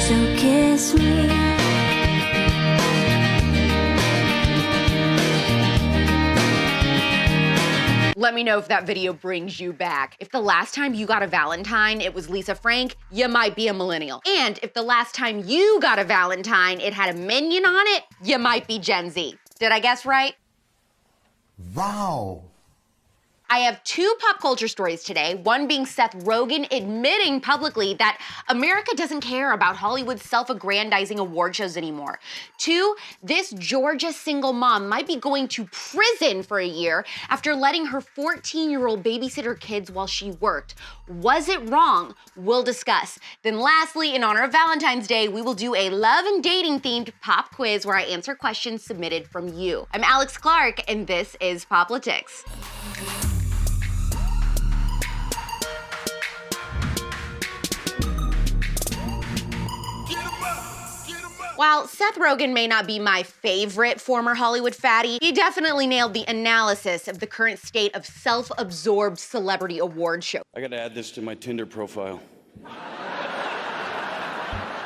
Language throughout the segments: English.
So kiss me. Let me know if that video brings you back. If the last time you got a Valentine, it was Lisa Frank, you might be a millennial. And if the last time you got a Valentine, it had a minion on it, you might be Gen Z. Did I guess right? Wow. I have two pop culture stories today, one being Seth Rogen admitting publicly that America doesn't care about Hollywood's self-aggrandizing award shows anymore. Two, this Georgia single mom might be going to prison for a year after letting her 14-year-old babysit her kids while she worked. Was it wrong? We'll discuss. Then lastly, in honor of Valentine's Day, we will do a love and dating themed pop quiz where I answer questions submitted from you. I'm Alex Clark, and this is POPlitics. While Seth Rogen may not be my favorite former Hollywood fatty, he definitely nailed the analysis of the current state of self-absorbed celebrity award shows. I gotta add this to my Tinder profile.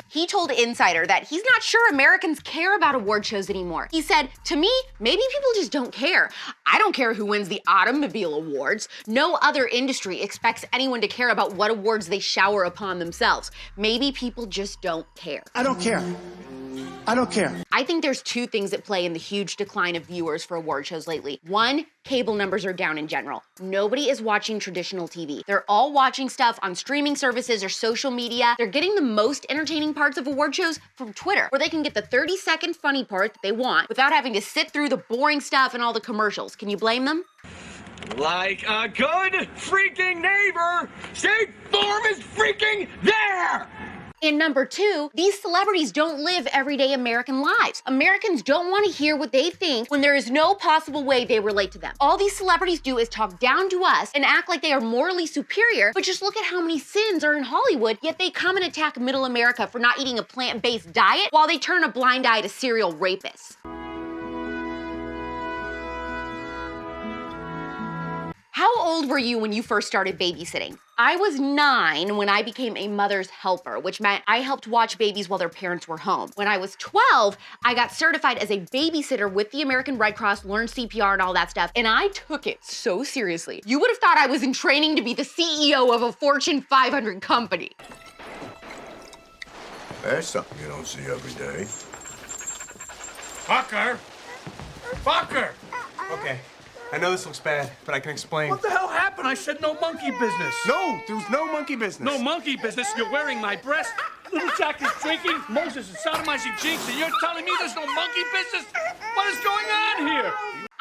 He told Insider that he's not sure Americans care about award shows anymore. He said, "To me, maybe people just don't care. I don't care who wins the automobile awards. No other industry expects anyone to care about what awards they shower upon themselves. Maybe people just don't care." I don't care. I don't care. I think there's two things at play in the huge decline of viewers for award shows lately. One, cable numbers are down in general. Nobody is watching traditional TV. They're all watching stuff on streaming services or social media. They're getting the most entertaining parts of award shows from Twitter, where they can get the 30-second funny part that they want without having to sit through the boring stuff and all the commercials. Can you blame them? Like a good freaking neighbor, State Farm is freaking there! And number two, these celebrities don't live everyday American lives. Americans don't want to hear what they think when there is no possible way they relate to them. All these celebrities do is talk down to us and act like they are morally superior, but just look at how many sins are in Hollywood, yet they come and attack middle America for not eating a plant-based diet while they turn a blind eye to serial rapists. How old were you when you first started babysitting? I was 9 when I became a mother's helper, which meant I helped watch babies while their parents were home. When I was 12, I got certified as a babysitter with the American Red Cross, learned CPR and all that stuff, and I took it so seriously. You would have thought I was in training to be the CEO of a Fortune 500 company. That's something you don't see every day. Fucker! Fucker! Okay. I know this looks bad, but I can explain. What the hell happened? I said no monkey business. No, there's no monkey business. No monkey business? You're wearing my breast. Little Jack is drinking. Moses is sodomizing Jinx, and you're telling me there's no monkey business? What is going on here?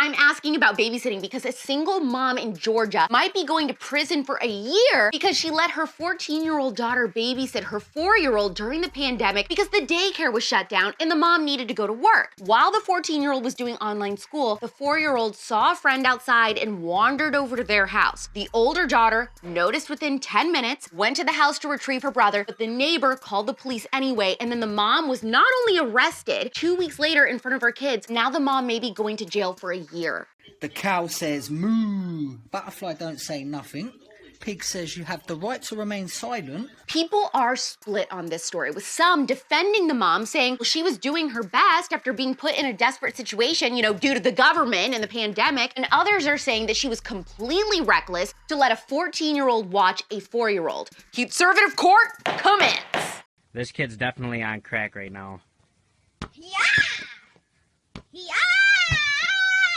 I'm asking about babysitting because a single mom in Georgia might be going to prison for a year because she let her 14-year-old daughter babysit her 4-year-old during the pandemic because the daycare was shut down and the mom needed to go to work. While the 14-year-old was doing online school, the 4-year-old saw a friend outside and wandered over to their house. The older daughter noticed within 10 minutes, went to the house to retrieve her brother, but the neighbor called the police anyway, and then the mom was not only arrested 2 weeks later in front of her kids, now the mom may be going to jail for a year. The cow says moo. Butterfly don't say nothing. Pig says you have the right to remain silent. People are split on this story, with some defending the mom, saying well, she was doing her best after being put in a desperate situation, due to the government and the pandemic, and others are saying that she was completely reckless to let a 14-year-old watch a 4-year-old. CUTEservative court commence. This kid's definitely on crack right now. Yeah!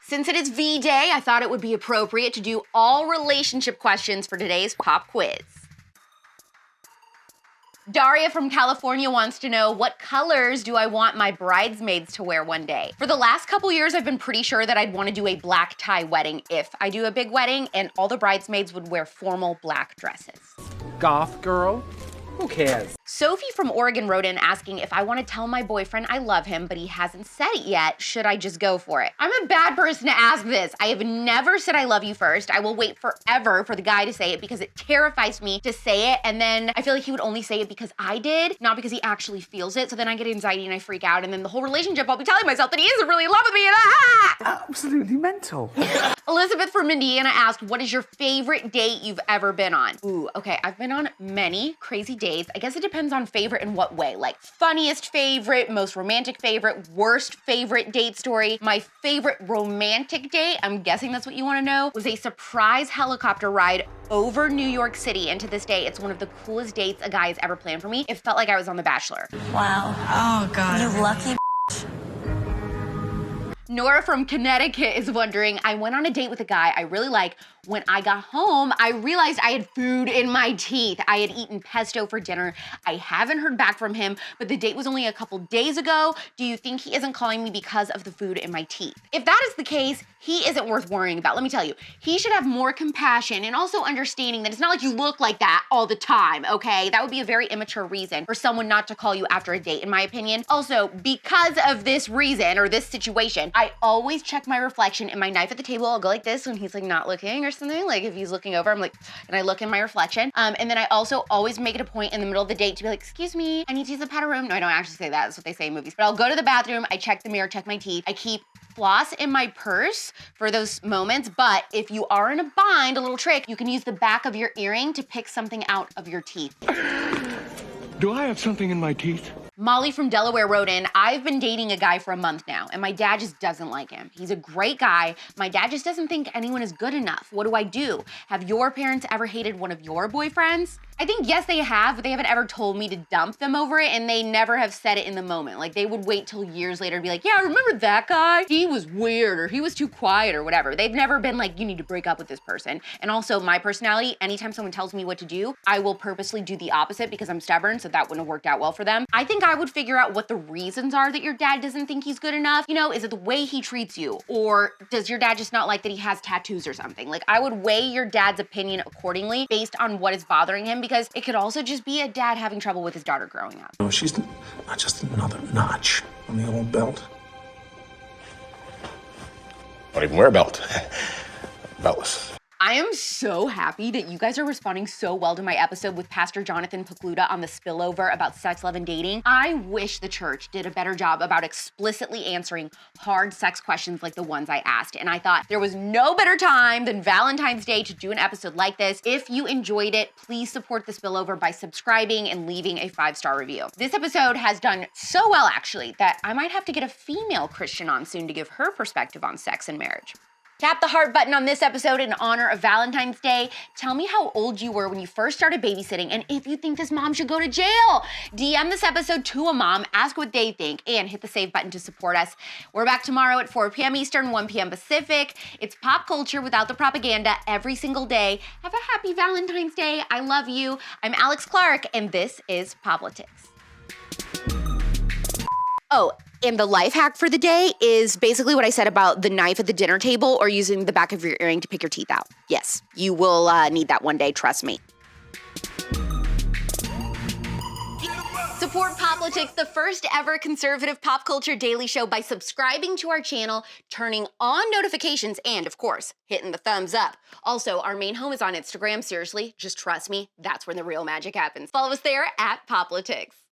Since it is V-Day, I thought it would be appropriate to do all relationship questions for today's pop quiz. Daria from California wants to know, what colors do I want my bridesmaids to wear one day? For the last couple years, I've been pretty sure that I'd want to do a black tie wedding if I do a big wedding, and all the bridesmaids would wear formal black dresses. Goth girl? Who cares? Sophie from Oregon wrote in asking if I want to tell my boyfriend I love him, but he hasn't said it yet. Should I just go for it? I'm a bad person to ask this. I have never said I love you first. I will wait forever for the guy to say it because it terrifies me to say it. And then I feel like he would only say it because I did, not because he actually feels it. So then I get anxiety and I freak out. And then the whole relationship, I'll be telling myself that he isn't really in love with me. And Absolutely mental. Elizabeth from Indiana asked, what is your favorite date you've ever been on? Ooh, okay, I've been on many crazy dates. I guess it depends depends on favorite in what way. Like funniest favorite, most romantic favorite, worst favorite date story. My favorite romantic date, I'm guessing that's what you wanna know, was a surprise helicopter ride over New York City. And to this day, it's one of the coolest dates a guy has ever planned for me. It felt like I was on The Bachelor. Wow. Oh, God. You lucky. Nora from Connecticut is wondering, I went on a date with a guy I really like. When I got home, I realized I had food in my teeth. I had eaten pesto for dinner. I haven't heard back from him, but the date was only a couple days ago. Do you think he isn't calling me because of the food in my teeth? If that is the case, he isn't worth worrying about. Let me tell you, he should have more compassion and also understanding that it's not like you look like that all the time, okay? That would be a very immature reason for someone not to call you after a date, in my opinion. Also, because of this reason or this situation, I always check my reflection in my knife at the table. I'll go like this when he's like not looking or something. Like if he's looking over, I'm like, and I look in my reflection. And then I also always make it a point in the middle of the date to be like, excuse me, I need to use the powder room. No, I don't actually say that. That's what they say in movies. But I'll go to the bathroom, I check the mirror, check my teeth. I keep floss in my purse for those moments. But if you are in a bind, a little trick, you can use the back of your earring to pick something out of your teeth. Do I have something in my teeth? Molly from Delaware wrote in, I've been dating a guy for a month now, and my dad just doesn't like him. He's a great guy. My dad just doesn't think anyone is good enough. What do I do? Have your parents ever hated one of your boyfriends? I think yes, they have, but they haven't ever told me to dump them over it, and they never have said it in the moment. Like they would wait till years later to be like, yeah, remember that guy? He was weird, or he was too quiet, or whatever. They've never been like, you need to break up with this person. And also my personality, anytime someone tells me what to do, I will purposely do the opposite because I'm stubborn, so that wouldn't have worked out well for them. I think I would figure out what the reasons are that your dad doesn't think he's good enough. You know, is it the way he treats you? Or does your dad just not like that he has tattoos or something? Like I would weigh your dad's opinion accordingly based on what is bothering him, because it could also just be a dad having trouble with his daughter growing up. No, she's not just another notch on the old belt. Don't even wear a belt. Beltless. I am so happy that you guys are responding so well to my episode with Pastor Jonathan Pokluda on the spillover about sex, love, and dating. I wish the church did a better job about explicitly answering hard sex questions like the ones I asked. And I thought there was no better time than Valentine's Day to do an episode like this. If you enjoyed it, please support the spillover by subscribing and leaving a 5-star review. This episode has done so well, actually, that I might have to get a female Christian on soon to give her perspective on sex and marriage. Tap the heart button on this episode in honor of Valentine's Day. Tell me how old you were when you first started babysitting and if you think this mom should go to jail. DM this episode to a mom, ask what they think, and hit the save button to support us. We're back tomorrow at 4 p.m. Eastern, 1 p.m. Pacific. It's pop culture without the propaganda every single day. Have a happy Valentine's Day. I love you. I'm Alex Clark, and this is POPlitics. Oh, and the life hack for the day is basically what I said about the knife at the dinner table or using the back of your earring to pick your teeth out. Yes, you will need that one day, trust me. Support POPlitics, the first ever conservative pop culture daily show, by subscribing to our channel, turning on notifications, and of course, hitting the thumbs up. Also, our main home is on Instagram. Seriously, just trust me, that's where the real magic happens. Follow us there at POPlitics.